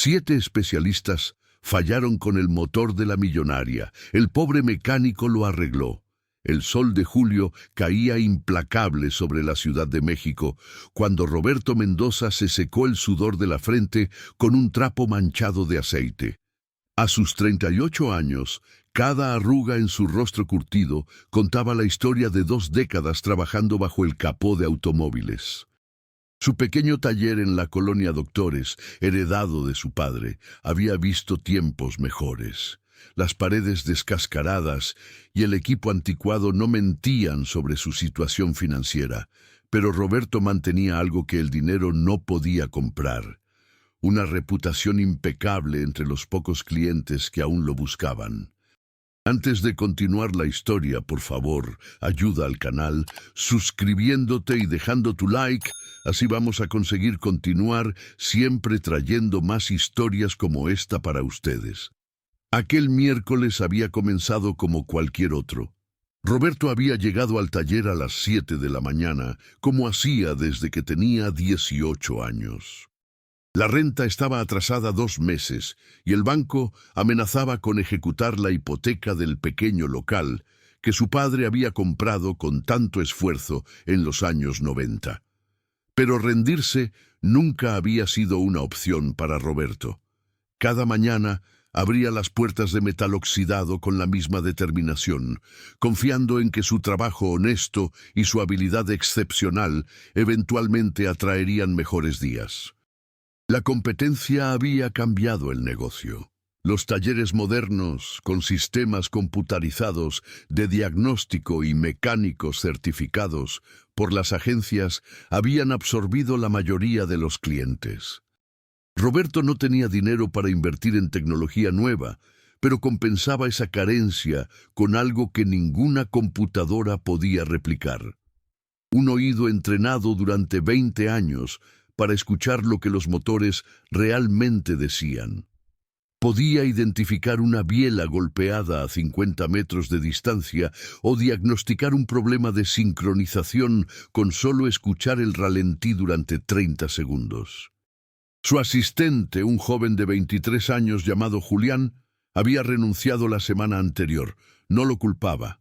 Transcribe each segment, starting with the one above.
7 especialistas fallaron con el motor de la millonaria. El pobre mecánico lo arregló. El sol de julio caía implacable sobre la Ciudad de México, cuando Roberto Mendoza se secó el sudor de la frente con un trapo manchado de aceite. A sus 38 años, cada arruga en su rostro curtido contaba la historia de 2 décadas trabajando bajo el capó de automóviles. Su pequeño taller en la colonia Doctores, heredado de su padre, había visto tiempos mejores. Las paredes descascaradas y el equipo anticuado no mentían sobre su situación financiera, pero Roberto mantenía algo que el dinero no podía comprar: una reputación impecable entre los pocos clientes que aún lo buscaban. Antes de continuar la historia, por favor, ayuda al canal suscribiéndote y dejando tu like, así vamos a conseguir continuar siempre trayendo más historias como esta para ustedes. Aquel miércoles había comenzado como cualquier otro. Roberto había llegado al taller a las 7 de la mañana, como hacía desde que tenía 18 años. La renta estaba atrasada 2 meses y el banco amenazaba con ejecutar la hipoteca del pequeño local que su padre había comprado con tanto esfuerzo en los años 90. Pero rendirse nunca había sido una opción para Roberto. Cada mañana abría las puertas de metal oxidado con la misma determinación, confiando en que su trabajo honesto y su habilidad excepcional eventualmente atraerían mejores días. La competencia había cambiado el negocio. Los talleres modernos, con sistemas computarizados de diagnóstico y mecánicos certificados por las agencias, habían absorbido la mayoría de los clientes. Roberto no tenía dinero para invertir en tecnología nueva, pero compensaba esa carencia con algo que ninguna computadora podía replicar: un oído entrenado durante 20 años para escuchar lo que los motores realmente decían. Podía identificar una biela golpeada a 50 metros de distancia o diagnosticar un problema de sincronización con solo escuchar el ralentí durante 30 segundos. Su asistente, un joven de 23 años llamado Julián, había renunciado la semana anterior. No lo culpaba.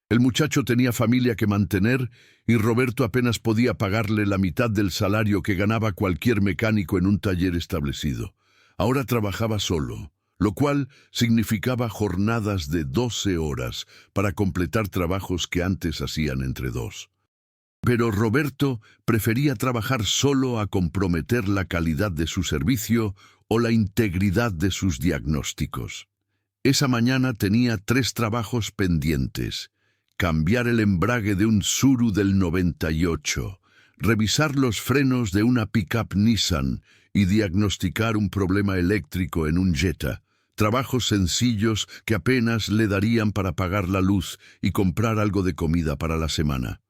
El muchacho tenía familia que mantener y Roberto apenas podía pagarle la mitad del salario que ganaba cualquier mecánico en un taller establecido. Ahora trabajaba solo, lo cual significaba jornadas de 12 horas para completar trabajos que antes hacían entre 2. Pero Roberto prefería trabajar solo a comprometer la calidad de su servicio o la integridad de sus diagnósticos. Esa mañana tenía 3 trabajos pendientes: cambiar el embrague de un Tsuru del 98, revisar los frenos de una pickup Nissan y diagnosticar un problema eléctrico en un Jetta. Trabajos sencillos que apenas le darían para pagar la luz y comprar algo de comida para la semana.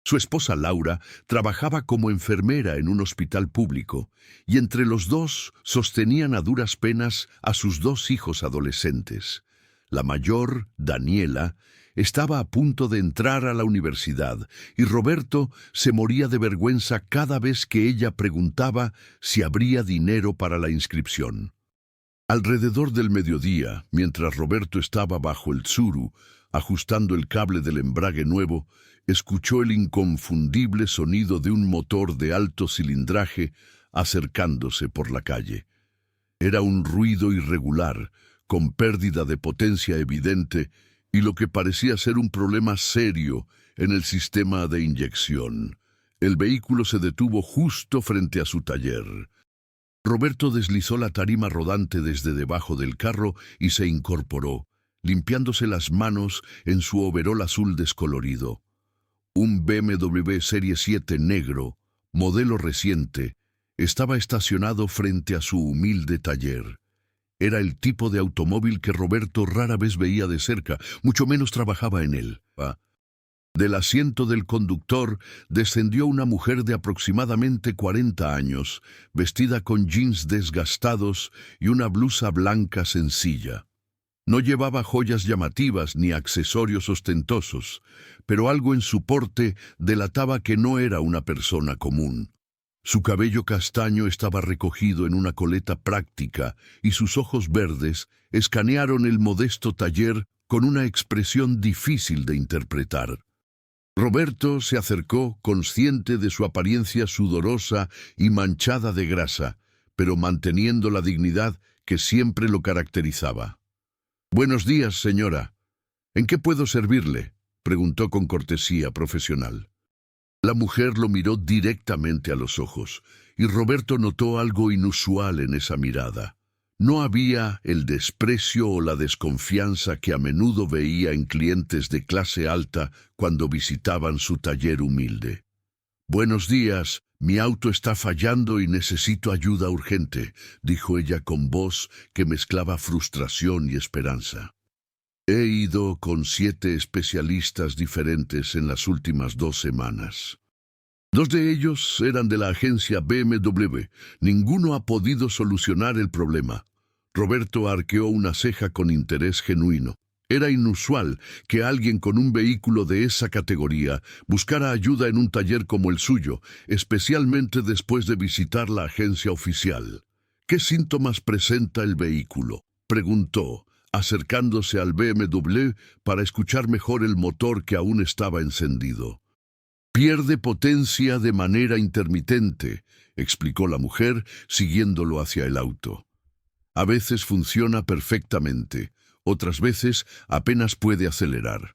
Su esposa Laura trabajaba como enfermera en un hospital público y entre los dos sostenían a duras penas a sus 2 hijos adolescentes. La mayor, Daniela, estaba a punto de entrar a la universidad y Roberto se moría de vergüenza cada vez que ella preguntaba si habría dinero para la inscripción. Alrededor del mediodía, mientras Roberto estaba bajo el Tsuru, ajustando el cable del embrague nuevo, escuchó el inconfundible sonido de un motor de alto cilindraje acercándose por la calle. Era un ruido irregular, con pérdida de potencia evidente y lo que parecía ser un problema serio en el sistema de inyección. El vehículo se detuvo justo frente a su taller. Roberto deslizó la tarima rodante desde debajo del carro y se incorporó, limpiándose las manos en su overol azul descolorido. Un BMW Serie 7 negro, modelo reciente, estaba estacionado frente a su humilde taller. Era el tipo de automóvil que Roberto rara vez veía de cerca, mucho menos trabajaba en él. Del asiento del conductor descendió una mujer de aproximadamente 40 años, vestida con jeans desgastados y una blusa blanca sencilla. No llevaba joyas llamativas ni accesorios ostentosos, pero algo en su porte delataba que no era una persona común. Su cabello castaño estaba recogido en una coleta práctica y sus ojos verdes escanearon el modesto taller con una expresión difícil de interpretar. Roberto se acercó, consciente de su apariencia sudorosa y manchada de grasa, pero manteniendo la dignidad que siempre lo caracterizaba. «Buenos días, señora. ¿En qué puedo servirle?», preguntó con cortesía profesional. La mujer lo miró directamente a los ojos, y Roberto notó algo inusual en esa mirada. No había el desprecio o la desconfianza que a menudo veía en clientes de clase alta cuando visitaban su taller humilde. «Buenos días, mi auto está fallando y necesito ayuda urgente», dijo ella con voz que mezclaba frustración y esperanza. «He ido con 7 especialistas diferentes en las últimas 2 semanas. 2 de ellos eran de la agencia BMW. Ninguno ha podido solucionar el problema». Roberto arqueó una ceja con interés genuino. Era inusual que alguien con un vehículo de esa categoría buscara ayuda en un taller como el suyo, especialmente después de visitar la agencia oficial. «¿Qué síntomas presenta el vehículo?», preguntó, acercándose al BMW para escuchar mejor el motor que aún estaba encendido. «Pierde potencia de manera intermitente», explicó la mujer, siguiéndolo hacia el auto. «A veces funciona perfectamente, otras veces apenas puede acelerar.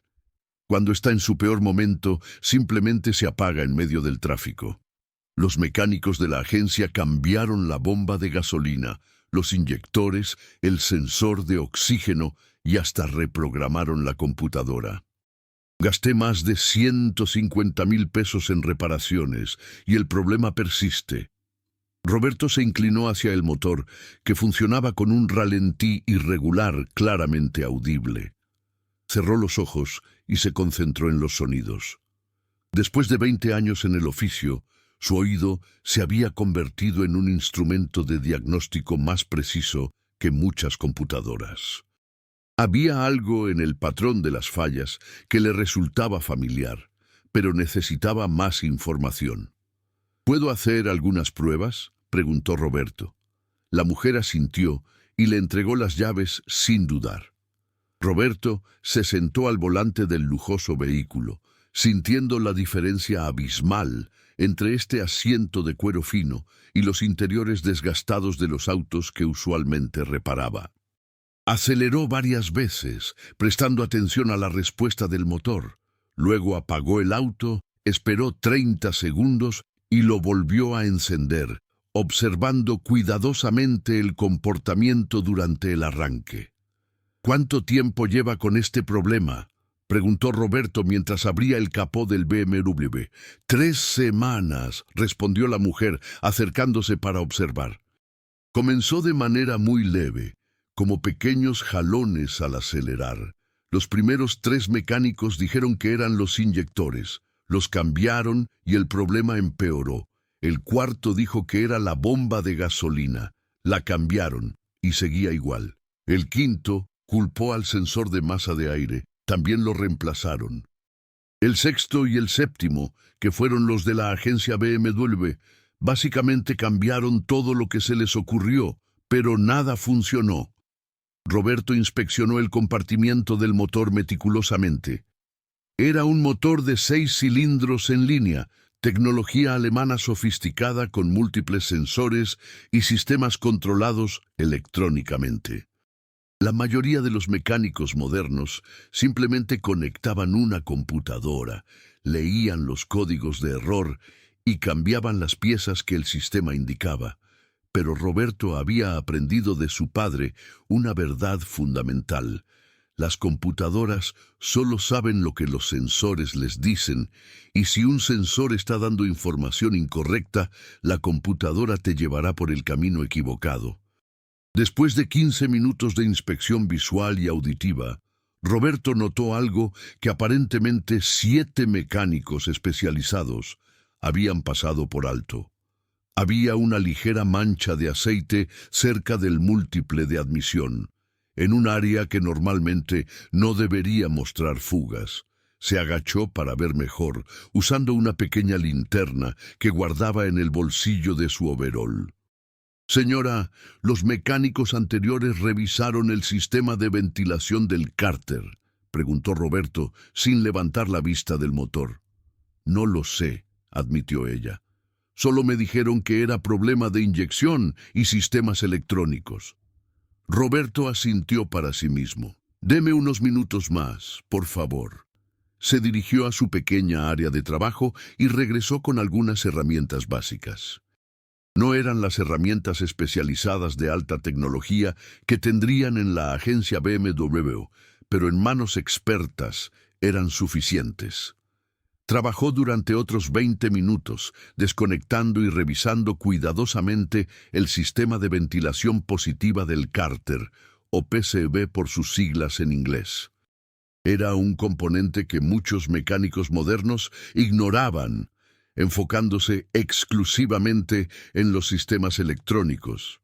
Cuando está en su peor momento, simplemente se apaga en medio del tráfico». Los mecánicos de la agencia cambiaron la bomba de gasolina, los inyectores, el sensor de oxígeno y hasta reprogramaron la computadora. «Gasté más de 150,000 pesos en reparaciones y el problema persiste». Roberto se inclinó hacia el motor, que funcionaba con un ralentí irregular claramente audible. Cerró los ojos y se concentró en los sonidos. Después de 20 años en el oficio, su oído se había convertido en un instrumento de diagnóstico más preciso que muchas computadoras. Había algo en el patrón de las fallas que le resultaba familiar, pero necesitaba más información. «¿Puedo hacer algunas pruebas?», preguntó Roberto. La mujer asintió y le entregó las llaves sin dudar. Roberto se sentó al volante del lujoso vehículo, sintiendo la diferencia abismal entre este asiento de cuero fino y los interiores desgastados de los autos que usualmente reparaba. Aceleró varias veces, prestando atención a la respuesta del motor. Luego apagó el auto, esperó 30 segundos y lo volvió a encender, observando cuidadosamente el comportamiento durante el arranque. «¿Cuánto tiempo lleva con este problema?», preguntó Roberto mientras abría el capó del BMW. «3 semanas», respondió la mujer, acercándose para observar. Comenzó de manera muy leve, como pequeños jalones al acelerar. Los primeros 3 mecánicos dijeron que eran los inyectores. Los cambiaron y el problema empeoró. El cuarto dijo que era la bomba de gasolina. La cambiaron y seguía igual. El quinto culpó al sensor de masa de aire. También lo reemplazaron. El sexto y el séptimo, que fueron los de la agencia BMW, básicamente cambiaron todo lo que se les ocurrió, pero nada funcionó. Roberto inspeccionó el compartimiento del motor meticulosamente. Era un motor de 6 cilindros en línea, tecnología alemana sofisticada con múltiples sensores y sistemas controlados electrónicamente. La mayoría de los mecánicos modernos simplemente conectaban una computadora, leían los códigos de error y cambiaban las piezas que el sistema indicaba. Pero Roberto había aprendido de su padre una verdad fundamental. Las computadoras solo saben lo que los sensores les dicen, y si un sensor está dando información incorrecta, la computadora te llevará por el camino equivocado. Después de 15 minutos de inspección visual y auditiva, Roberto notó algo que aparentemente 7 mecánicos especializados habían pasado por alto. Había una ligera mancha de aceite cerca del múltiple de admisión, en un área que normalmente no debería mostrar fugas. Se agachó para ver mejor, usando una pequeña linterna que guardaba en el bolsillo de su overol. Señora, los mecánicos anteriores revisaron el sistema de ventilación del cárter, preguntó Roberto, sin levantar la vista del motor. No lo sé, admitió ella. Solo me dijeron que era problema de inyección y sistemas electrónicos. Roberto asintió para sí mismo. Deme unos minutos más, por favor. Se dirigió a su pequeña área de trabajo y regresó con algunas herramientas básicas. No eran las herramientas especializadas de alta tecnología que tendrían en la agencia BMW, pero en manos expertas eran suficientes. Trabajó durante otros 20 minutos, desconectando y revisando cuidadosamente el sistema de ventilación positiva del cárter, o PCV por sus siglas en inglés. Era un componente que muchos mecánicos modernos ignoraban, enfocándose exclusivamente en los sistemas electrónicos.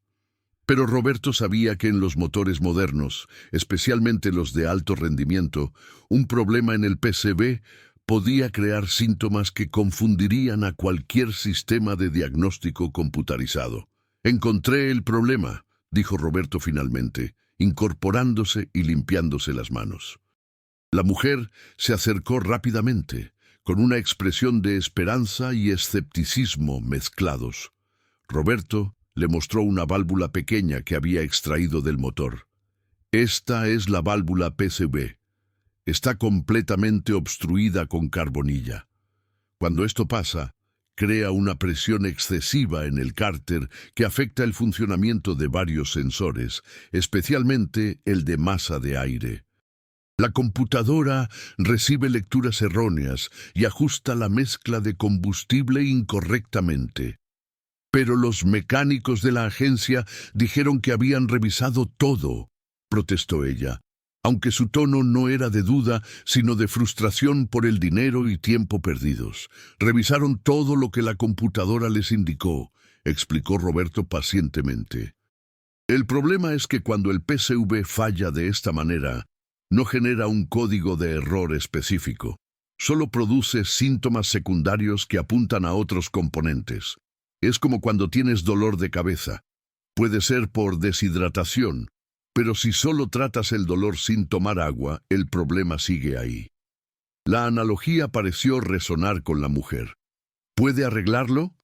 Pero Roberto sabía que en los motores modernos, especialmente los de alto rendimiento, un problema en el PCB podía crear síntomas que confundirían a cualquier sistema de diagnóstico computarizado. Encontré el problema, dijo Roberto finalmente, incorporándose y limpiándose las manos. La mujer se acercó rápidamente, con una expresión de esperanza y escepticismo mezclados. Roberto le mostró una válvula pequeña que había extraído del motor. Esta es la válvula PCV. Está completamente obstruida con carbonilla. Cuando esto pasa, crea una presión excesiva en el cárter que afecta el funcionamiento de varios sensores, especialmente el de masa de aire. La computadora recibe lecturas erróneas y ajusta la mezcla de combustible incorrectamente. Pero los mecánicos de la agencia dijeron que habían revisado todo, protestó ella, aunque su tono no era de duda, sino de frustración por el dinero y tiempo perdidos. Revisaron todo lo que la computadora les indicó, explicó Roberto pacientemente. El problema es que cuando el PCV falla de esta manera, no genera un código de error específico. Solo produce síntomas secundarios que apuntan a otros componentes. Es como cuando tienes dolor de cabeza. Puede ser por deshidratación, pero si solo tratas el dolor sin tomar agua, el problema sigue ahí. La analogía pareció resonar con la mujer. ¿Puede arreglarlo?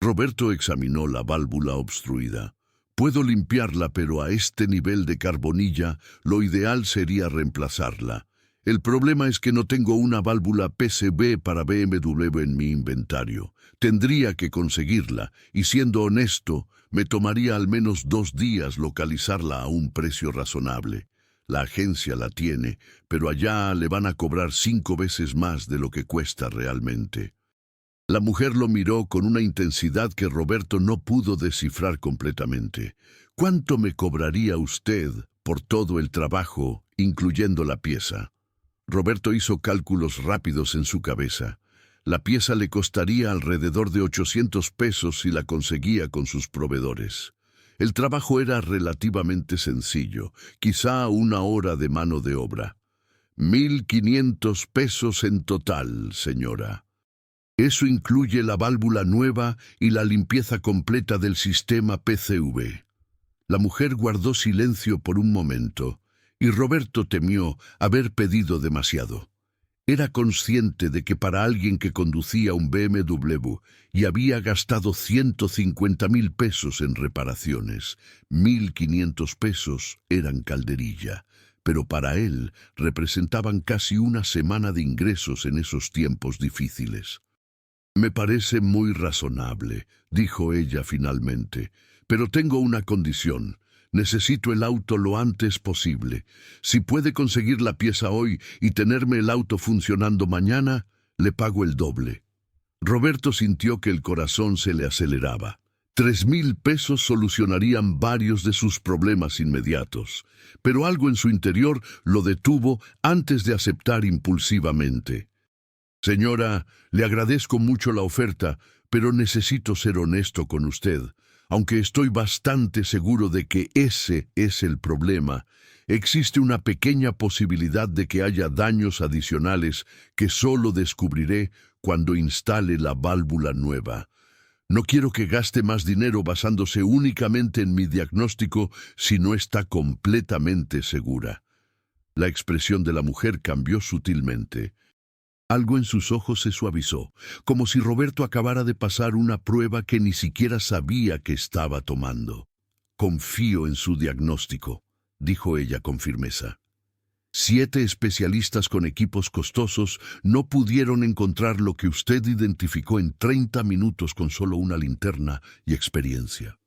Roberto examinó la válvula obstruida. Puedo limpiarla, pero a este nivel de carbonilla, lo ideal sería reemplazarla. El problema es que no tengo una válvula PCV para BMW en mi inventario. Tendría que conseguirla, y siendo honesto, me tomaría al menos 2 días localizarla a un precio razonable. La agencia la tiene, pero allá le van a cobrar 5 veces más de lo que cuesta realmente. La mujer lo miró con una intensidad que Roberto no pudo descifrar completamente. ¿Cuánto me cobraría usted por todo el trabajo, incluyendo la pieza? Roberto hizo cálculos rápidos en su cabeza. La pieza le costaría alrededor de 800 pesos si la conseguía con sus proveedores. El trabajo era relativamente sencillo, quizá 1 hora de mano de obra. 1.500 pesos en total, señora. Eso incluye la válvula nueva y la limpieza completa del sistema PCV. La mujer guardó silencio por un momento, y Roberto temió haber pedido demasiado. Era consciente de que para alguien que conducía un BMW y había gastado 150.000 pesos en reparaciones, 1.500 pesos eran calderilla, pero para él representaban casi una semana de ingresos en esos tiempos difíciles. Me parece muy razonable, dijo ella finalmente, pero tengo una condición. Necesito el auto lo antes posible. Si puede conseguir la pieza hoy y tenerme el auto funcionando mañana, le pago el doble. Roberto sintió que el corazón se le aceleraba. 3.000 pesos solucionarían varios de sus problemas inmediatos, pero algo en su interior lo detuvo antes de aceptar impulsivamente. Señora, le agradezco mucho la oferta, pero necesito ser honesto con usted. Aunque estoy bastante seguro de que ese es el problema, existe una pequeña posibilidad de que haya daños adicionales que solo descubriré cuando instale la válvula nueva. No quiero que gaste más dinero basándose únicamente en mi diagnóstico si no está completamente segura. La expresión de la mujer cambió sutilmente. Algo en sus ojos se suavizó, como si Roberto acabara de pasar una prueba que ni siquiera sabía que estaba tomando. «Confío en su diagnóstico», dijo ella con firmeza. 7 especialistas con equipos costosos no pudieron encontrar lo que usted identificó en 30 minutos con solo una linterna y experiencia.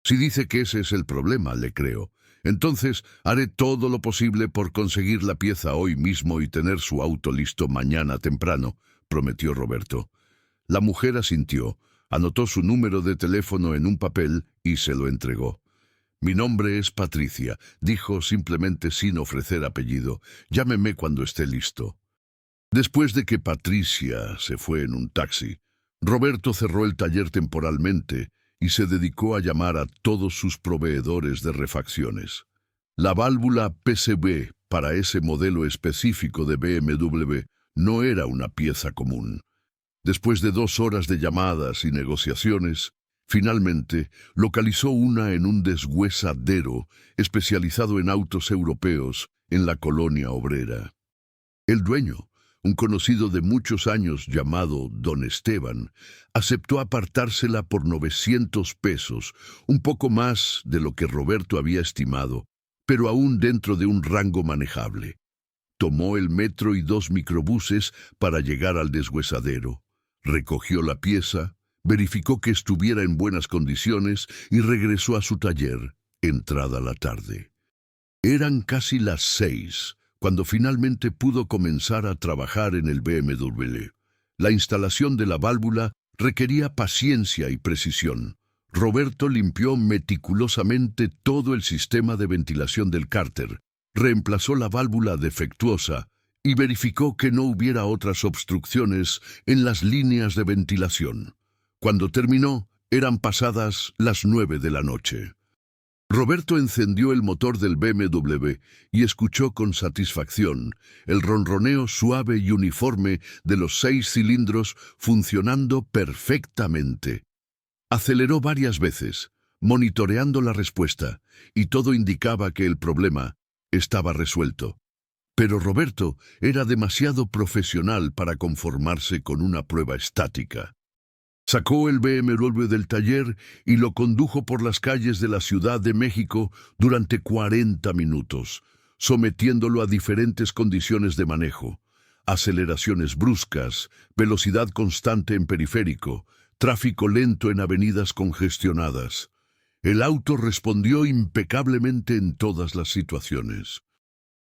Si dice que ese es el problema, le creo. Entonces haré todo lo posible por conseguir la pieza hoy mismo y tener su auto listo mañana temprano, prometió Roberto. La mujer asintió, anotó su número de teléfono en un papel y se lo entregó. «Mi nombre es Patricia», dijo simplemente sin ofrecer apellido. «Llámeme cuando esté listo». Después de que Patricia se fue en un taxi, Roberto cerró el taller temporalmente y se dedicó a llamar a todos sus proveedores de refacciones. La válvula PCB para ese modelo específico de BMW no era una pieza común. Después de 2 horas de llamadas y negociaciones, finalmente localizó una en un deshuesadero especializado en autos europeos en la colonia obrera. El dueño, un conocido de muchos años llamado Don Esteban, aceptó apartársela por 900 pesos, un poco más de lo que Roberto había estimado, pero aún dentro de un rango manejable. Tomó el metro y 2 microbuses para llegar al deshuesadero. Recogió la pieza, verificó que estuviera en buenas condiciones y regresó a su taller, entrada la tarde. Eran casi las 6, cuando finalmente pudo comenzar a trabajar en el BMW. La instalación de la válvula requería paciencia y precisión. Roberto limpió meticulosamente todo el sistema de ventilación del cárter, reemplazó la válvula defectuosa y verificó que no hubiera otras obstrucciones en las líneas de ventilación. Cuando terminó, eran pasadas las 9 de la noche. Roberto encendió el motor del BMW y escuchó con satisfacción el ronroneo suave y uniforme de los 6 cilindros funcionando perfectamente. Aceleró varias veces, monitoreando la respuesta, y todo indicaba que el problema estaba resuelto. Pero Roberto era demasiado profesional para conformarse con una prueba estática. Sacó el BMW del taller y lo condujo por las calles de la Ciudad de México durante 40 minutos, sometiéndolo a diferentes condiciones de manejo: aceleraciones bruscas, velocidad constante en periférico, tráfico lento en avenidas congestionadas. El auto respondió impecablemente en todas las situaciones.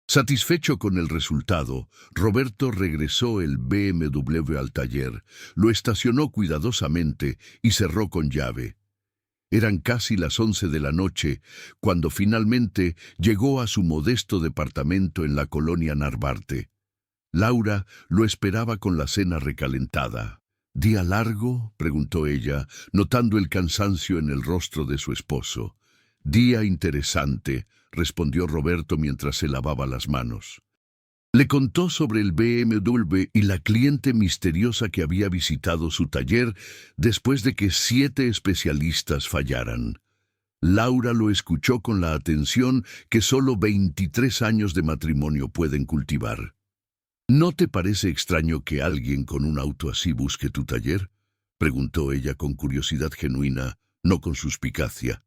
Satisfecho con el resultado, Roberto regresó el BMW al taller, lo estacionó cuidadosamente y cerró con llave. Eran casi las 11 de la noche cuando finalmente llegó a su modesto departamento en la colonia Narvarte. Laura lo esperaba con la cena recalentada. «¿Día largo?», preguntó ella, notando el cansancio en el rostro de su esposo. «Día interesante», respondió Roberto mientras se lavaba las manos. Le contó sobre el BMW y la cliente misteriosa que había visitado su taller después de que 7 especialistas fallaran. Laura lo escuchó con la atención que solo 23 años de matrimonio pueden cultivar. «¿No te parece extraño que alguien con un auto así busque tu taller?», preguntó ella con curiosidad genuina, no con suspicacia.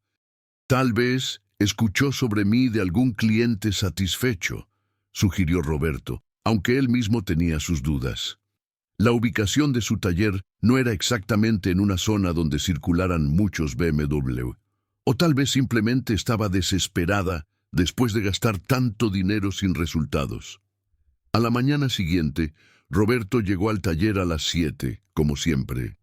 «Tal vez escuchó sobre mí de algún cliente satisfecho», sugirió Roberto, aunque él mismo tenía sus dudas. La ubicación de su taller no era exactamente en una zona donde circularan muchos BMW, o tal vez simplemente estaba desesperada después de gastar tanto dinero sin resultados. A la mañana siguiente, Roberto llegó al taller a las 7, como siempre.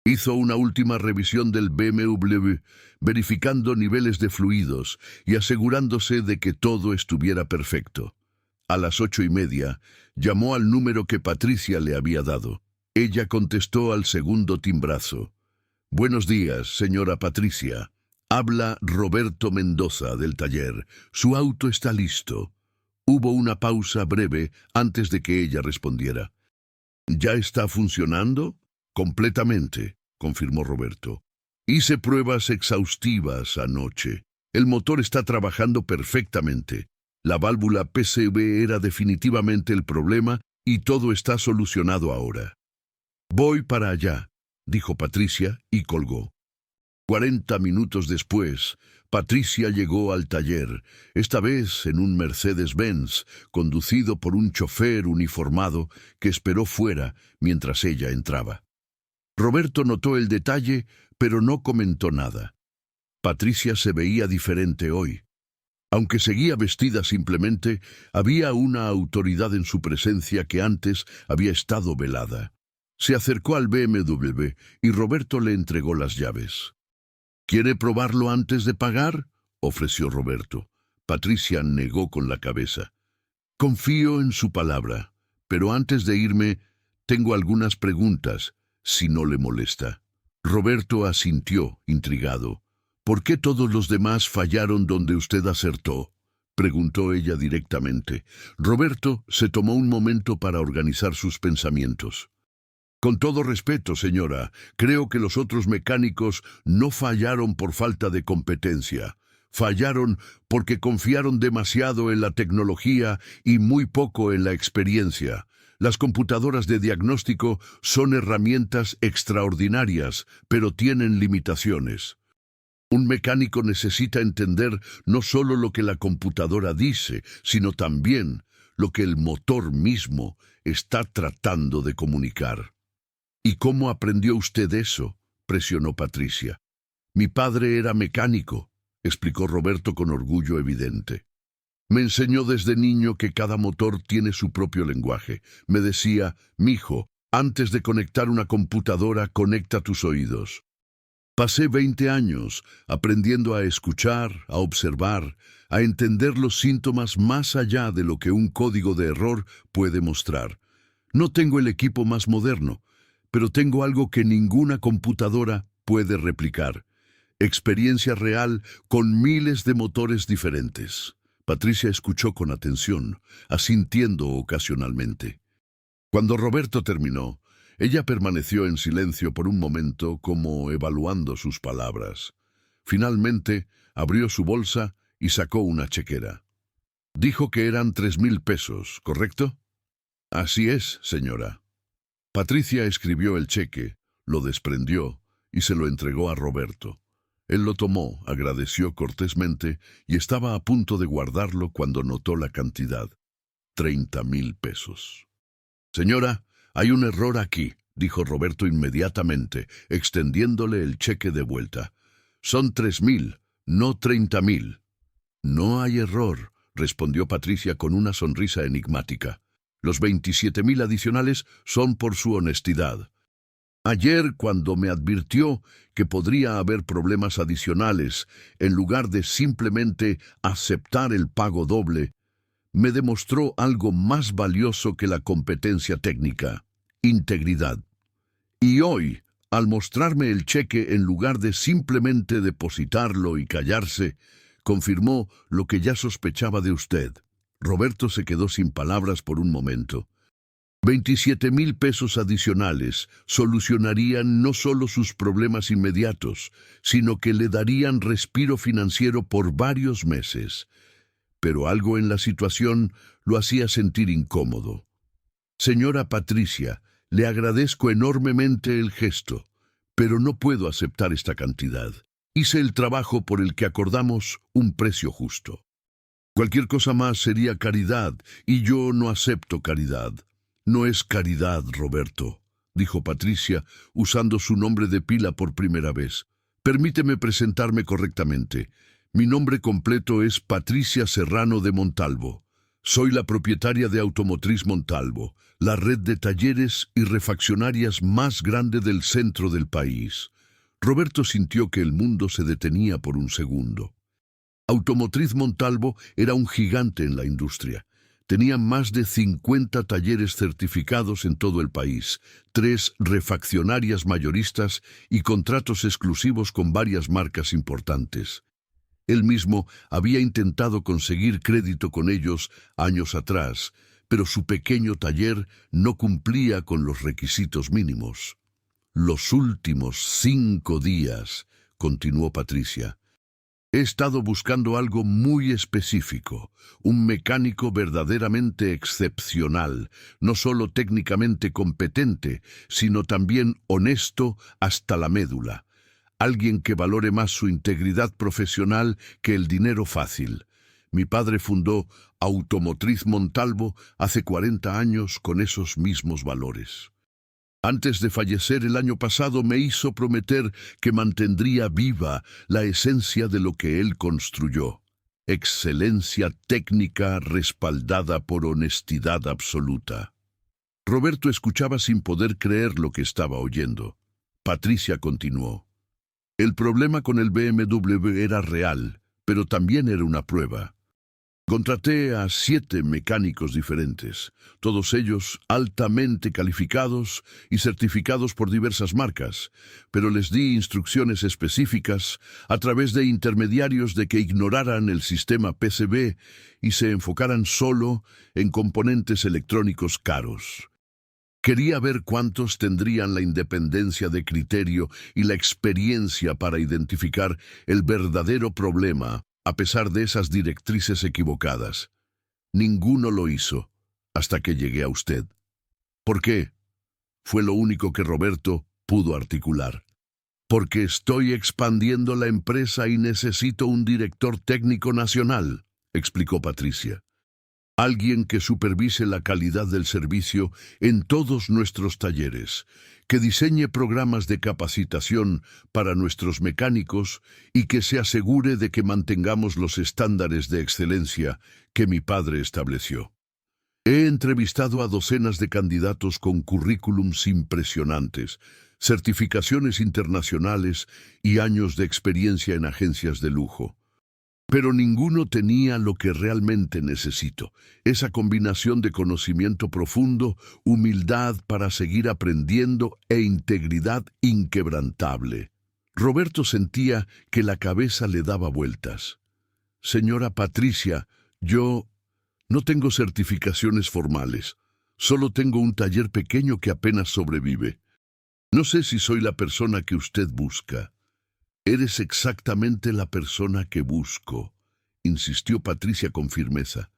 Hizo una última revisión del BMW, verificando niveles de fluidos y asegurándose de que todo estuviera perfecto. A las 8:30, llamó al número que Patricia le había dado. Ella contestó al segundo timbrazo. Buenos días, señora Patricia. Habla Roberto Mendoza del taller. Su auto está listo. Hubo una pausa breve antes de que ella respondiera. ¿Ya está funcionando? Completamente, confirmó Roberto. Hice pruebas exhaustivas anoche. El motor está trabajando perfectamente. La válvula PCV era definitivamente el problema y todo está solucionado ahora. Voy para allá, dijo Patricia y colgó. 40 minutos después, Patricia llegó al taller, esta vez en un Mercedes-Benz, conducido por un chofer uniformado que esperó fuera mientras ella entraba. Roberto notó el detalle, pero no comentó nada. Patricia se veía diferente hoy. Aunque seguía vestida simplemente, había una autoridad en su presencia que antes había estado velada. Se acercó al BMW y Roberto le entregó las llaves. ¿Quiere probarlo antes de pagar?, ofreció Roberto. Patricia negó con la cabeza. Confío en su palabra, pero antes de irme, tengo algunas preguntas, si no le molesta. Roberto asintió, intrigado. ¿Por qué todos los demás fallaron donde usted acertó?, preguntó ella directamente. Roberto se tomó un momento para organizar sus pensamientos. Con todo respeto, señora, creo que los otros mecánicos no fallaron por falta de competencia. Fallaron porque confiaron demasiado en la tecnología y muy poco en la experiencia. Las computadoras de diagnóstico son herramientas extraordinarias, pero tienen limitaciones. Un mecánico necesita entender no solo lo que la computadora dice, sino también lo que el motor mismo está tratando de comunicar. ¿Y cómo aprendió usted eso?, presionó Patricia. Mi padre era mecánico, explicó Roberto con orgullo evidente. Me enseñó desde niño que cada motor tiene su propio lenguaje. Me decía, mijo, antes de conectar una computadora, conecta tus oídos. Pasé 20 años aprendiendo a escuchar, a observar, a entender los síntomas más allá de lo que un código de error puede mostrar. No tengo el equipo más moderno, pero tengo algo que ninguna computadora puede replicar. Experiencia real con miles de motores diferentes. Patricia escuchó con atención, asintiendo ocasionalmente. Cuando Roberto terminó, ella permaneció en silencio por un momento como evaluando sus palabras. Finalmente, abrió su bolsa y sacó una chequera. Dijo que eran 3,000 pesos, ¿correcto? Así es, señora. Patricia escribió el cheque, lo desprendió y se lo entregó a Roberto. Él lo tomó, agradeció cortésmente y estaba a punto de guardarlo cuando notó la cantidad. 30,000 pesos. Señora, hay un error aquí, dijo Roberto inmediatamente, extendiéndole el cheque de vuelta. Son 3,000, no 30,000. No hay error, respondió Patricia con una sonrisa enigmática. Los 27,000 adicionales son por su honestidad. Ayer, cuando me advirtió que podría haber problemas adicionales, en lugar de simplemente aceptar el pago doble, me demostró algo más valioso que la competencia técnica: integridad. Y hoy, al mostrarme el cheque en lugar de simplemente depositarlo y callarse, confirmó lo que ya sospechaba de usted. Roberto se quedó sin palabras por un momento. 27,000 pesos adicionales solucionarían no solo sus problemas inmediatos, sino que le darían respiro financiero por varios meses. Pero algo en la situación lo hacía sentir incómodo. Señora Patricia, le agradezco enormemente el gesto, pero no puedo aceptar esta cantidad. Hice el trabajo por el que acordamos un precio justo. Cualquier cosa más sería caridad, y yo no acepto caridad. No es caridad, Roberto, dijo Patricia, usando su nombre de pila por primera vez. Permíteme presentarme correctamente. Mi nombre completo es Patricia Serrano de Montalvo. Soy la propietaria de Automotriz Montalvo, la red de talleres y refaccionarias más grande del centro del país. Roberto sintió que el mundo se detenía por un segundo. Automotriz Montalvo era un gigante en la industria. Tenía más de 50 talleres certificados en todo el país, 3 refaccionarias mayoristas y contratos exclusivos con varias marcas importantes. Él mismo había intentado conseguir crédito con ellos años atrás, pero su pequeño taller no cumplía con los requisitos mínimos. Los últimos 5 días, continuó Patricia, he estado buscando algo muy específico, un mecánico verdaderamente excepcional, no solo técnicamente competente, sino también honesto hasta la médula. Alguien que valore más su integridad profesional que el dinero fácil. Mi padre fundó Automotriz Montalvo hace 40 años con esos mismos valores. Antes de fallecer el año pasado me hizo prometer que mantendría viva la esencia de lo que él construyó. Excelencia técnica respaldada por honestidad absoluta. Roberto escuchaba sin poder creer lo que estaba oyendo. Patricia continuó. El problema con el BMW era real, pero también era una prueba. Contraté a 7 mecánicos diferentes, todos ellos altamente calificados y certificados por diversas marcas, pero les di instrucciones específicas a través de intermediarios de que ignoraran el sistema PCB y se enfocaran solo en componentes electrónicos caros. Quería ver cuántos tendrían la independencia de criterio y la experiencia para identificar el verdadero problema, a pesar de esas directrices equivocadas. Ninguno lo hizo, hasta que llegué a usted. ¿Por qué? Fue lo único que Roberto pudo articular. Porque estoy expandiendo la empresa y necesito un director técnico nacional, explicó Patricia. Alguien que supervise la calidad del servicio en todos nuestros talleres, que diseñe programas de capacitación para nuestros mecánicos y que se asegure de que mantengamos los estándares de excelencia que mi padre estableció. He entrevistado a docenas de candidatos con currículums impresionantes, certificaciones internacionales y años de experiencia en agencias de lujo. Pero ninguno tenía lo que realmente necesito, esa combinación de conocimiento profundo, humildad para seguir aprendiendo e integridad inquebrantable. Roberto sentía que la cabeza le daba vueltas. Señora Patricia, yo no tengo certificaciones formales, solo tengo un taller pequeño que apenas sobrevive. No sé si soy la persona que usted busca. Eres exactamente la persona que busco, insistió Patricia con firmeza.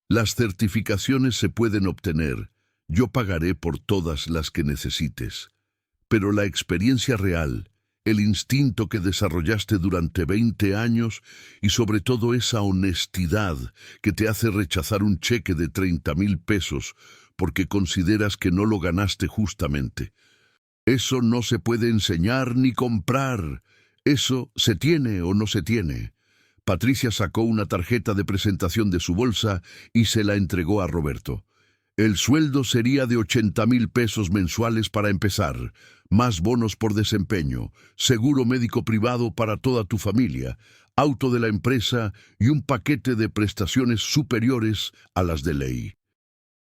Las certificaciones se pueden obtener, yo pagaré por todas las que necesites. Pero la experiencia real, el instinto que desarrollaste durante 20 años y sobre todo esa honestidad que te hace rechazar un cheque de 30,000 pesos porque consideras que no lo ganaste justamente. Eso no se puede enseñar ni comprar. Eso se tiene o no se tiene. Patricia sacó una tarjeta de presentación de su bolsa y se la entregó a Roberto. El sueldo sería de 80,000 pesos mensuales para empezar, más bonos por desempeño, seguro médico privado para toda tu familia, auto de la empresa y un paquete de prestaciones superiores a las de ley.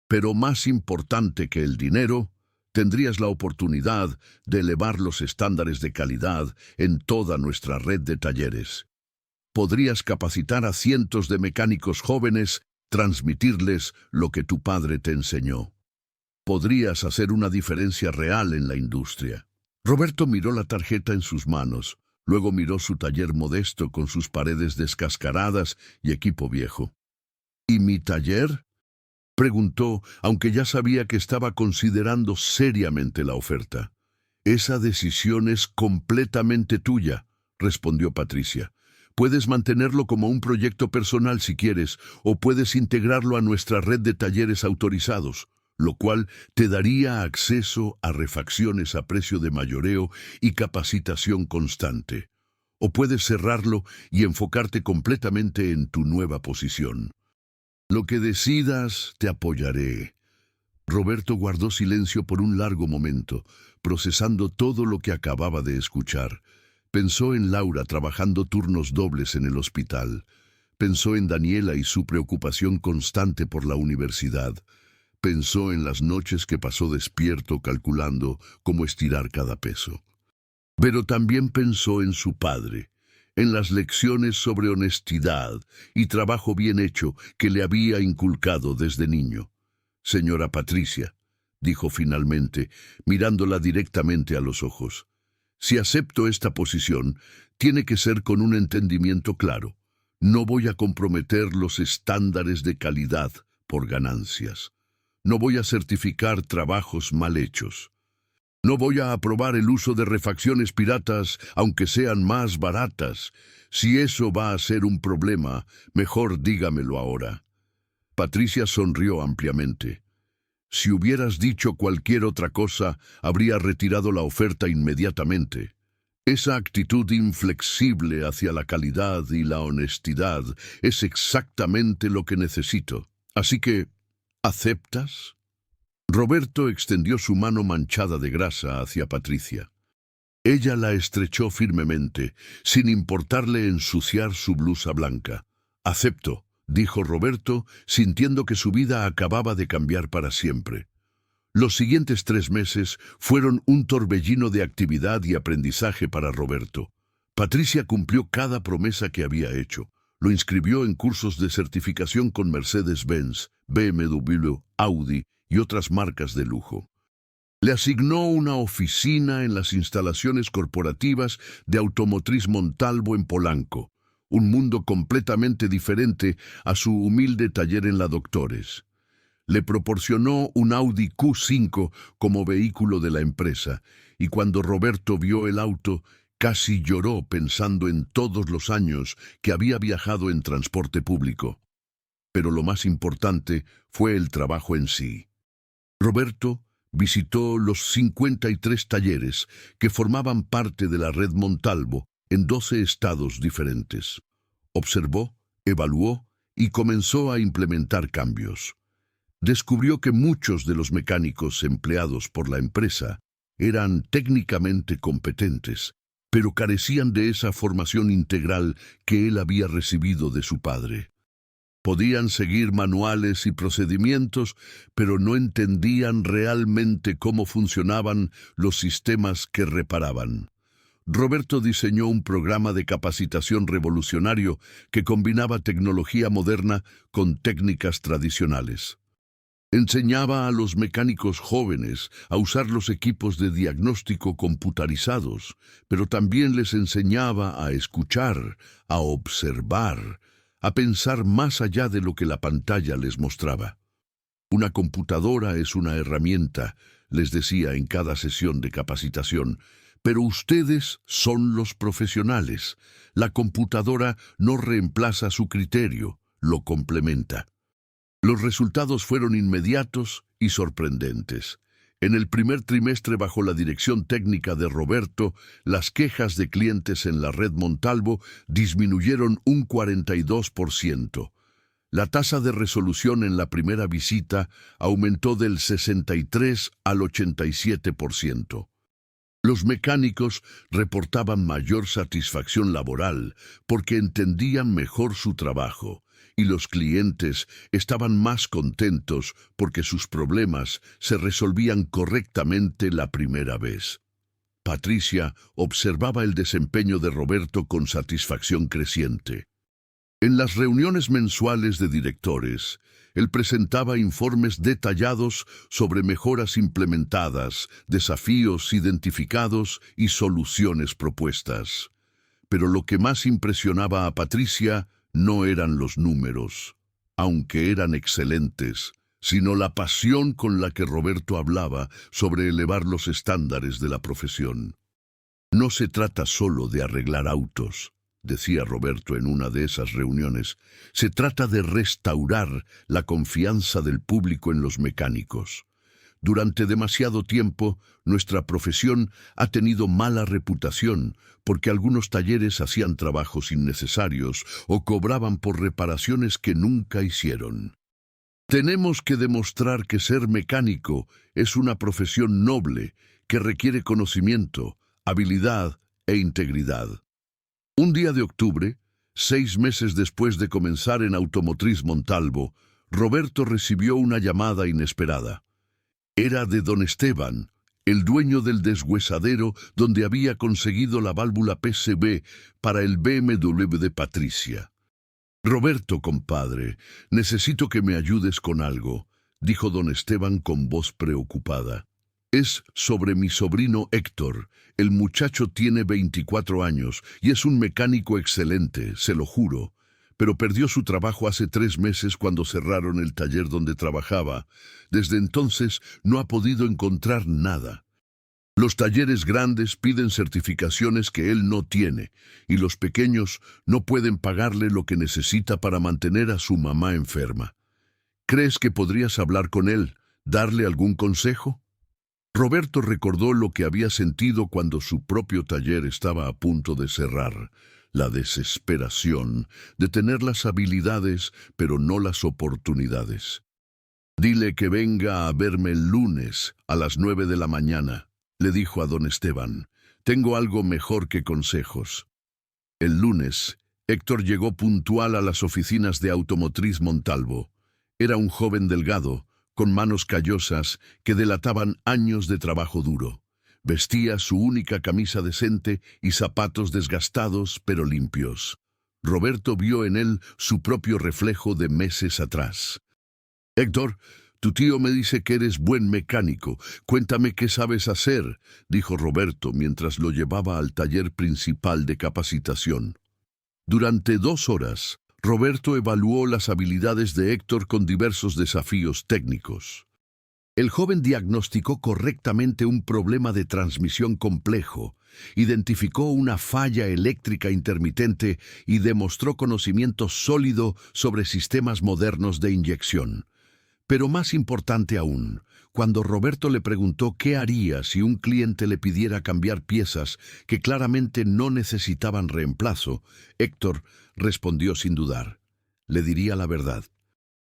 Pero más importante que el dinero, tendrías la oportunidad de elevar los estándares de calidad en toda nuestra red de talleres. Podrías capacitar a cientos de mecánicos jóvenes, transmitirles lo que tu padre te enseñó. Podrías hacer una diferencia real en la industria. Roberto miró la tarjeta en sus manos, luego miró su taller modesto con sus paredes descascaradas y equipo viejo. ¿Y mi taller?, preguntó, aunque ya sabía que estaba considerando seriamente la oferta. Esa decisión es completamente tuya, respondió Patricia. Puedes mantenerlo como un proyecto personal si quieres, o puedes integrarlo a nuestra red de talleres autorizados, lo cual te daría acceso a refacciones a precio de mayoreo y capacitación constante. O puedes cerrarlo y enfocarte completamente en tu nueva posición. Lo que decidas, te apoyaré. Roberto guardó silencio por un largo momento, procesando todo lo que acababa de escuchar. Pensó en Laura trabajando turnos dobles en el hospital. Pensó en Daniela y su preocupación constante por la universidad. Pensó en las noches que pasó despierto calculando cómo estirar cada peso. Pero también pensó en su padre, en las lecciones sobre honestidad y trabajo bien hecho que le había inculcado desde niño. Señora Patricia, dijo finalmente, mirándola directamente a los ojos, si acepto esta posición, tiene que ser con un entendimiento claro. No voy a comprometer los estándares de calidad por ganancias. No voy a certificar trabajos mal hechos. No voy a aprobar el uso de refacciones piratas, aunque sean más baratas. Si eso va a ser un problema, mejor dígamelo ahora. Patricia sonrió ampliamente. Si hubieras dicho cualquier otra cosa, habría retirado la oferta inmediatamente. Esa actitud inflexible hacia la calidad y la honestidad es exactamente lo que necesito. Así que, ¿aceptas? Roberto extendió su mano manchada de grasa hacia Patricia. Ella la estrechó firmemente, sin importarle ensuciar su blusa blanca. «Acepto», dijo Roberto, sintiendo que su vida acababa de cambiar para siempre. Los siguientes 3 meses fueron un torbellino de actividad y aprendizaje para Roberto. Patricia cumplió cada promesa que había hecho. Lo inscribió en cursos de certificación con Mercedes-Benz, BMW, Audi y otras marcas de lujo. Le asignó una oficina en las instalaciones corporativas de Automotriz Montalvo en Polanco, un mundo completamente diferente a su humilde taller en la Doctores. Le proporcionó un Audi Q5 como vehículo de la empresa, y cuando Roberto vio el auto, casi lloró pensando en todos los años que había viajado en transporte público. Pero lo más importante fue el trabajo en sí. Roberto visitó los 53 talleres que formaban parte de la red Montalvo en 12 estados diferentes. Observó, evaluó y comenzó a implementar cambios. Descubrió que muchos de los mecánicos empleados por la empresa eran técnicamente competentes, pero carecían de esa formación integral que él había recibido de su padre. Podían seguir manuales y procedimientos, pero no entendían realmente cómo funcionaban los sistemas que reparaban. Roberto diseñó un programa de capacitación revolucionario que combinaba tecnología moderna con técnicas tradicionales. Enseñaba a los mecánicos jóvenes a usar los equipos de diagnóstico computarizados, pero también les enseñaba a escuchar, a observar, a pensar más allá de lo que la pantalla les mostraba. Una computadora es una herramienta, les decía en cada sesión de capacitación, pero ustedes son los profesionales. La computadora no reemplaza su criterio, lo complementa. Los resultados fueron inmediatos y sorprendentes. En el primer trimestre, bajo la dirección técnica de Roberto, las quejas de clientes en la red Montalvo disminuyeron un 42%. La tasa de resolución en la primera visita aumentó del 63 al 87%. Los mecánicos reportaban mayor satisfacción laboral porque entendían mejor su trabajo, y los clientes estaban más contentos porque sus problemas se resolvían correctamente la primera vez. Patricia observaba el desempeño de Roberto con satisfacción creciente. En las reuniones mensuales de directores, él presentaba informes detallados sobre mejoras implementadas, desafíos identificados y soluciones propuestas. Pero lo que más impresionaba a Patricia no eran los números, aunque eran excelentes, sino la pasión con la que Roberto hablaba sobre elevar los estándares de la profesión. No se trata solo de arreglar autos, decía Roberto en una de esas reuniones, se trata de restaurar la confianza del público en los mecánicos. Durante demasiado tiempo, nuestra profesión ha tenido mala reputación porque algunos talleres hacían trabajos innecesarios o cobraban por reparaciones que nunca hicieron. Tenemos que demostrar que ser mecánico es una profesión noble que requiere conocimiento, habilidad e integridad. Un día de octubre, 6 meses después de comenzar en Automotriz Montalvo, Roberto recibió una llamada inesperada. Era de don Esteban, el dueño del deshuesadero donde había conseguido la válvula PCB para el BMW de Patricia. «Roberto, compadre, necesito que me ayudes con algo», dijo don Esteban con voz preocupada. «Es sobre mi sobrino Héctor. El muchacho tiene 24 años y es un mecánico excelente, se lo juro. Pero perdió su trabajo hace 3 meses cuando cerraron el taller donde trabajaba. Desde entonces no ha podido encontrar nada. Los talleres grandes piden certificaciones que él no tiene, y los pequeños no pueden pagarle lo que necesita para mantener a su mamá enferma. ¿Crees que podrías hablar con él, darle algún consejo?» Roberto recordó lo que había sentido cuando su propio taller estaba a punto de cerrar. La desesperación de tener las habilidades, pero no las oportunidades. «Dile que venga a verme el lunes a las 9 de la mañana», le dijo a don Esteban. «Tengo algo mejor que consejos». El lunes, Héctor llegó puntual a las oficinas de Automotriz Montalvo. Era un joven delgado, con manos callosas que delataban años de trabajo duro. Vestía su única camisa decente y zapatos desgastados pero limpios. Roberto vio en él su propio reflejo de meses atrás. «Héctor, tu tío me dice que eres buen mecánico. Cuéntame qué sabes hacer», dijo Roberto mientras lo llevaba al taller principal de capacitación. Durante 2 horas, Roberto evaluó las habilidades de Héctor con diversos desafíos técnicos. El joven diagnosticó correctamente un problema de transmisión complejo, identificó una falla eléctrica intermitente y demostró conocimiento sólido sobre sistemas modernos de inyección. Pero más importante aún, cuando Roberto le preguntó qué haría si un cliente le pidiera cambiar piezas que claramente no necesitaban reemplazo, Héctor respondió sin dudar. Le diría la verdad.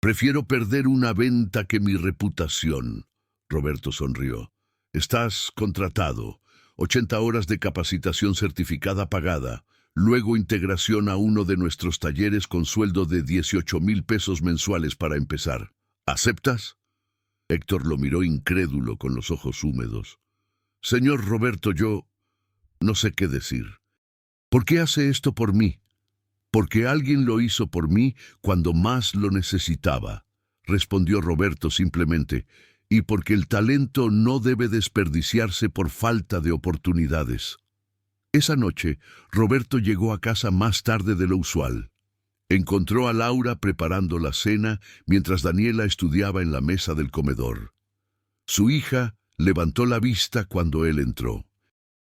«Prefiero perder una venta que mi reputación». Roberto sonrió. «Estás contratado. 80 horas de capacitación certificada pagada. Luego integración a uno de nuestros talleres con sueldo de 18,000 pesos mensuales para empezar. ¿Aceptas?» Héctor lo miró incrédulo con los ojos húmedos. «Señor Roberto, yo no sé qué decir. ¿Por qué hace esto por mí?» «Porque alguien lo hizo por mí cuando más lo necesitaba», respondió Roberto simplemente, «y porque el talento no debe desperdiciarse por falta de oportunidades». Esa noche, Roberto llegó a casa más tarde de lo usual. Encontró a Laura preparando la cena mientras Daniela estudiaba en la mesa del comedor. Su hija levantó la vista cuando él entró.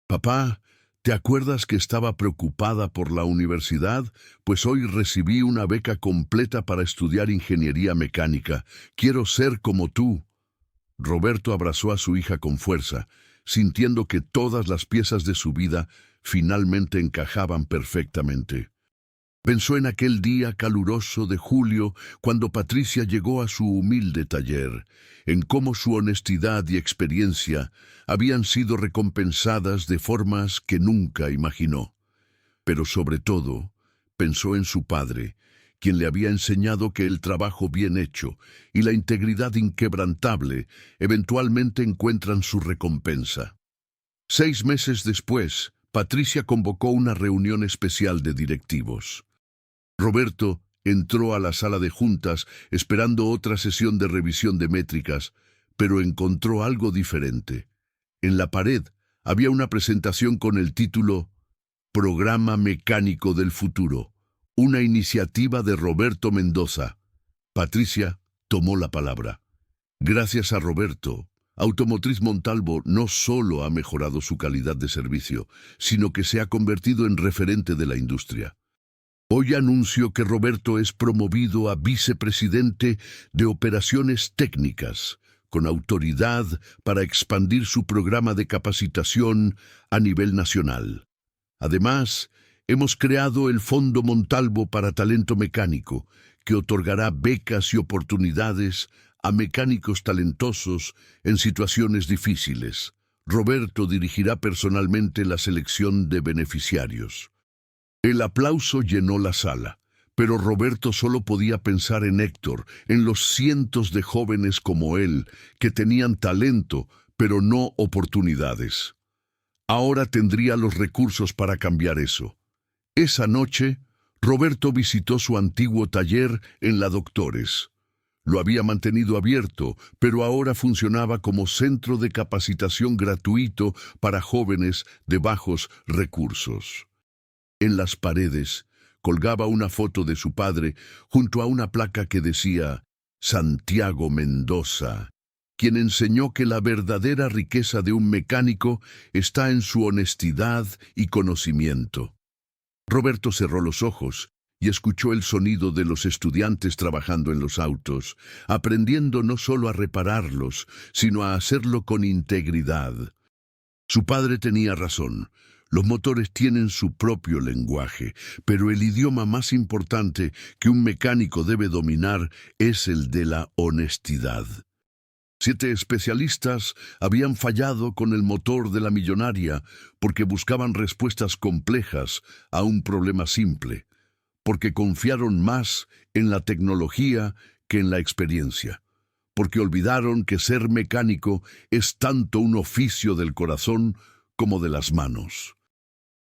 «Papá, ¿te acuerdas que estaba preocupada por la universidad? Pues hoy recibí una beca completa para estudiar ingeniería mecánica. Quiero ser como tú». Roberto abrazó a su hija con fuerza, sintiendo que todas las piezas de su vida finalmente encajaban perfectamente. Pensó en aquel día caluroso de julio cuando Patricia llegó a su humilde taller, en cómo su honestidad y experiencia habían sido recompensadas de formas que nunca imaginó. Pero sobre todo, pensó en su padre, quien le había enseñado que el trabajo bien hecho y la integridad inquebrantable eventualmente encuentran su recompensa. 6 meses después, Patricia convocó una reunión especial de directivos. Roberto entró a la sala de juntas esperando otra sesión de revisión de métricas, pero encontró algo diferente. En la pared había una presentación con el título «Programa Mecánico del Futuro», una iniciativa de Roberto Mendoza. Patricia tomó la palabra. «Gracias a Roberto, Automotriz Montalvo no solo ha mejorado su calidad de servicio, sino que se ha convertido en referente de la industria. Hoy anuncio que Roberto es promovido a vicepresidente de Operaciones Técnicas, con autoridad para expandir su programa de capacitación a nivel nacional. Además, hemos creado el Fondo Montalvo para Talento Mecánico, que otorgará becas y oportunidades a mecánicos talentosos en situaciones difíciles. Roberto dirigirá personalmente la selección de beneficiarios». El aplauso llenó la sala, pero Roberto solo podía pensar en Héctor, en los cientos de jóvenes como él, que tenían talento, pero no oportunidades. Ahora tendría los recursos para cambiar eso. Esa noche, Roberto visitó su antiguo taller en la Doctores. Lo había mantenido abierto, pero ahora funcionaba como centro de capacitación gratuito para jóvenes de bajos recursos. En las paredes colgaba una foto de su padre junto a una placa que decía Santiago Mendoza, quien enseñó que la verdadera riqueza de un mecánico está en su honestidad y conocimiento. Roberto cerró los ojos y escuchó el sonido de los estudiantes trabajando en los autos, aprendiendo no solo a repararlos, sino a hacerlo con integridad. Su padre tenía razón. Los motores tienen su propio lenguaje, pero el idioma más importante que un mecánico debe dominar es el de la honestidad. 7 especialistas habían fallado con el motor de la millonaria porque buscaban respuestas complejas a un problema simple, porque confiaron más en la tecnología que en la experiencia, porque olvidaron que ser mecánico es tanto un oficio del corazón como de las manos.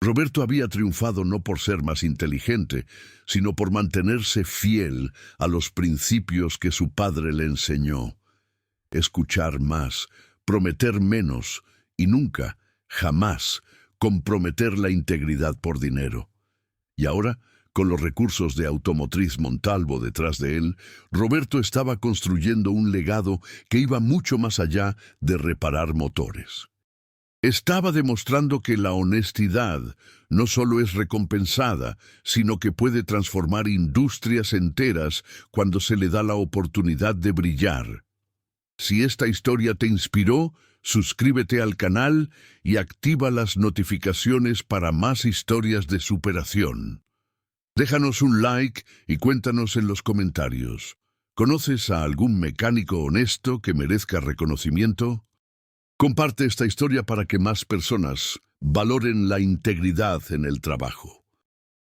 Roberto había triunfado no por ser más inteligente, sino por mantenerse fiel a los principios que su padre le enseñó. Escuchar más, prometer menos y nunca, jamás, comprometer la integridad por dinero. Y ahora, con los recursos de Automotriz Montalvo detrás de él, Roberto estaba construyendo un legado que iba mucho más allá de reparar motores. Estaba demostrando que la honestidad no solo es recompensada, sino que puede transformar industrias enteras cuando se le da la oportunidad de brillar. Si esta historia te inspiró, suscríbete al canal y activa las notificaciones para más historias de superación. Déjanos un like y cuéntanos en los comentarios. ¿Conoces a algún mecánico honesto que merezca reconocimiento? Comparte esta historia para que más personas valoren la integridad en el trabajo.